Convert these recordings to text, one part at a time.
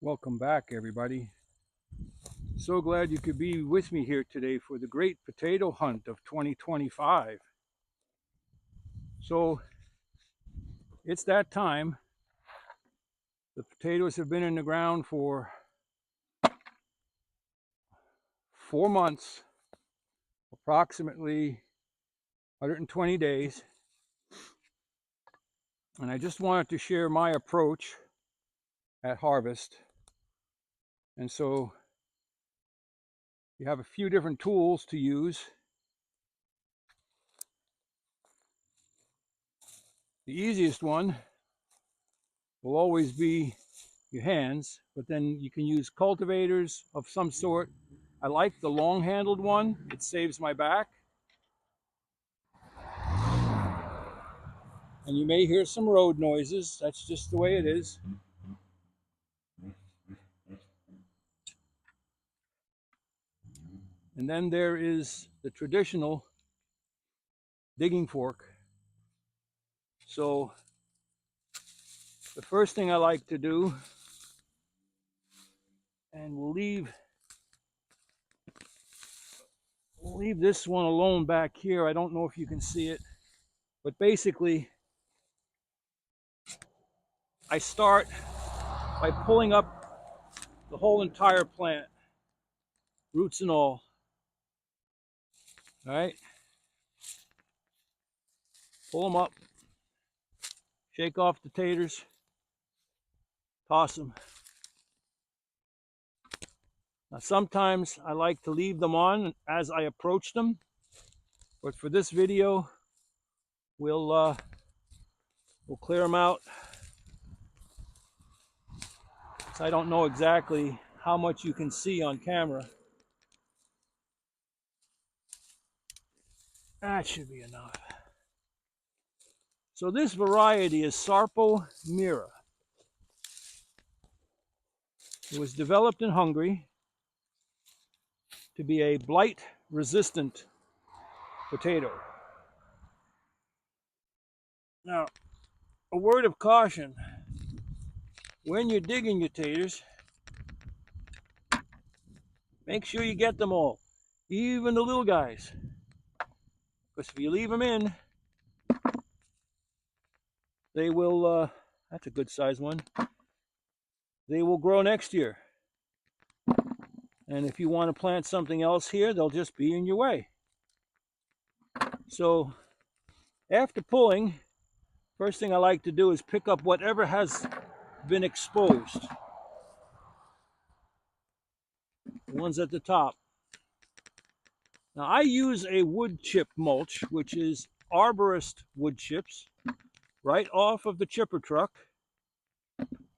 Welcome back, everybody. So glad you could be with me here today for the great potato hunt of 2025. So it's that time. The potatoes have been in the ground for 4 months, approximately 120 days. And I just wanted to share my approach at harvest. And so you have a few different tools to use. The easiest one will always be your hands, but then you can use cultivators of some sort. I like the long-handled one. It saves my back. And you may hear some road noises. That's just the way it is. And then there is the traditional digging fork. So the first thing I like to do, and we'll leave this one alone back here. I don't know if you can see it, but basically I start by pulling up the whole entire plant, roots and all. All right, pull them up, shake off the taters, toss them. Now sometimes I like to leave them on as I approach them, but for this video we'll clear them out. So I don't know exactly how much you can see on camera. That should be enough. So this variety is Sarpo Mira. It was developed in Hungary to be a blight-resistant potato. Now, a word of caution. When you're digging your taters, make sure you get them all, even the little guys. Because if you leave them in, they will, that's a good size one, they will grow next year. And if you want to plant something else here, they'll just be in your way. So after pulling, first thing I like to do is pick up whatever has been exposed. The ones at the top. Now I use a wood chip mulch, which is arborist wood chips, right off of the chipper truck.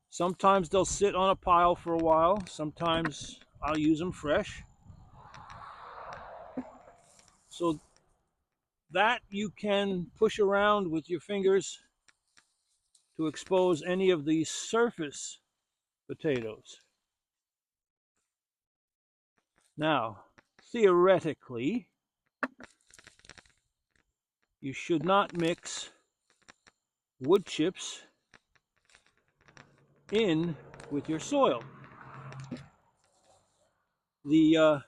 Sometimes they'll sit on a pile for a while. Sometimes I'll use them fresh. So that you can push around with your fingers to expose any of the surface potatoes. Now, theoretically, you should not mix wood chips in with your soil. The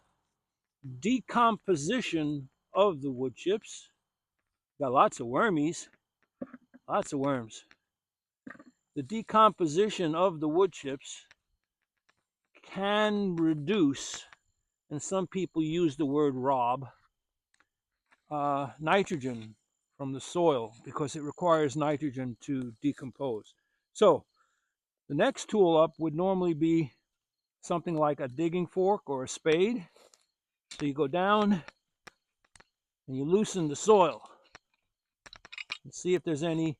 decomposition of the wood chips, got lots of wormies, lots of worms. The decomposition of the wood chips can reduce, and some people use the word rob, nitrogen from the soil because it requires nitrogen to decompose. So the next tool up would normally be something like a digging fork or a spade. So you go down and you loosen the soil and see if there's any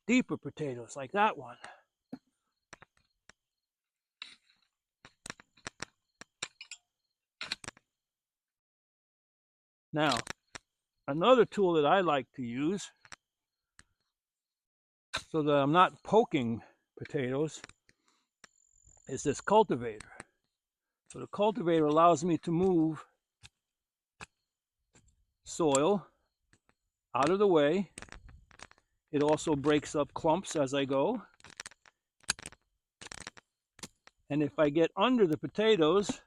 deeper potatoes like that one. Now, another tool that I like to use so that I'm not poking potatoes is this cultivator. So the cultivator allows me to move soil out of the way. It also breaks up clumps as I go. And if I get under the potatoes,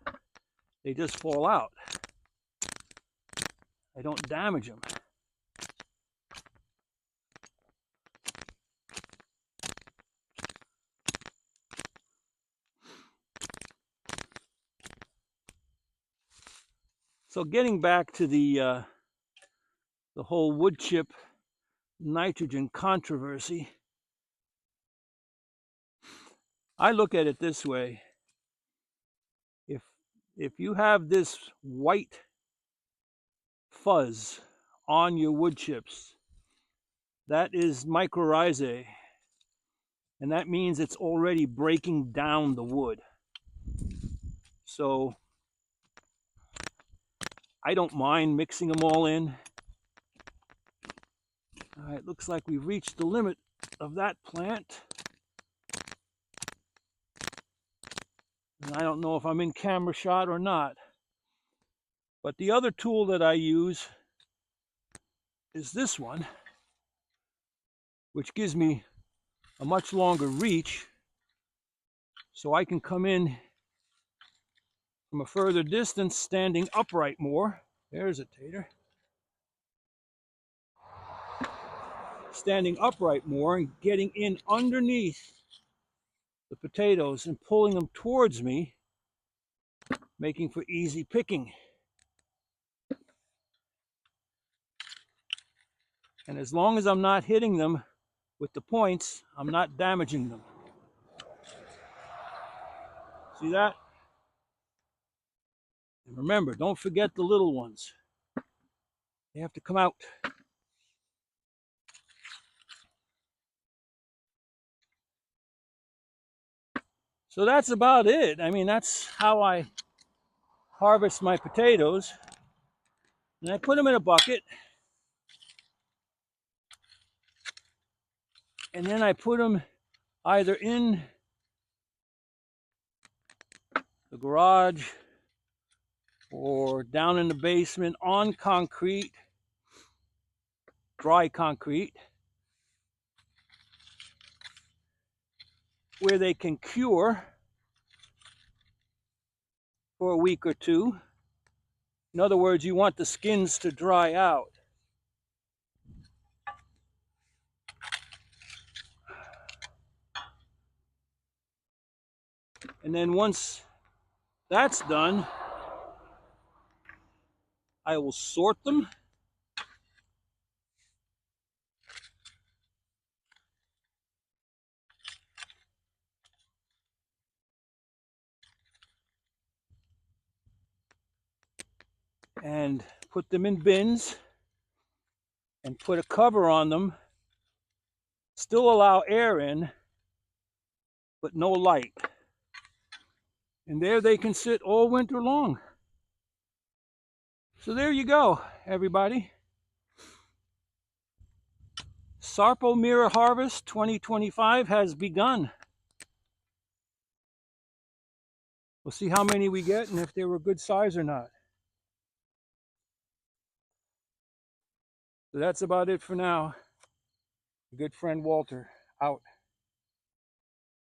they just fall out. I don't damage them. So getting back to the whole wood chip nitrogen controversy, I look at it this way. If you have this white fuzz on your wood chips, that is mycorrhizae, and that means it's already breaking down the wood. So I don't mind mixing them all in. All right, looks like we've reached the limit of that plant. And I don't know if I'm in camera shot or not. But the other tool that I use is this one, which gives me a much longer reach, so I can come in from a further distance standing upright more. There's a tater. Standing upright more and getting in underneath the potatoes and pulling them towards me, making for easy picking. And as long as I'm not hitting them with the points, I'm not damaging them. See that? And remember, don't forget the little ones. They have to come out. So that's about it. I mean, that's how I harvest my potatoes. And I put them in a bucket. And then I put them either in the garage or down in the basement on concrete, dry concrete, where they can cure for a week or two. In other words, you want the skins to dry out. And then once that's done, I will sort them. And put them in bins and put a cover on them. Still allow air in, but no light. And there they can sit all winter long. So there you go, everybody. Sarpo Mira Harvest 2025 has begun. We'll see how many we get and if they were good size or not. So that's about it for now. Good friend Walter, out.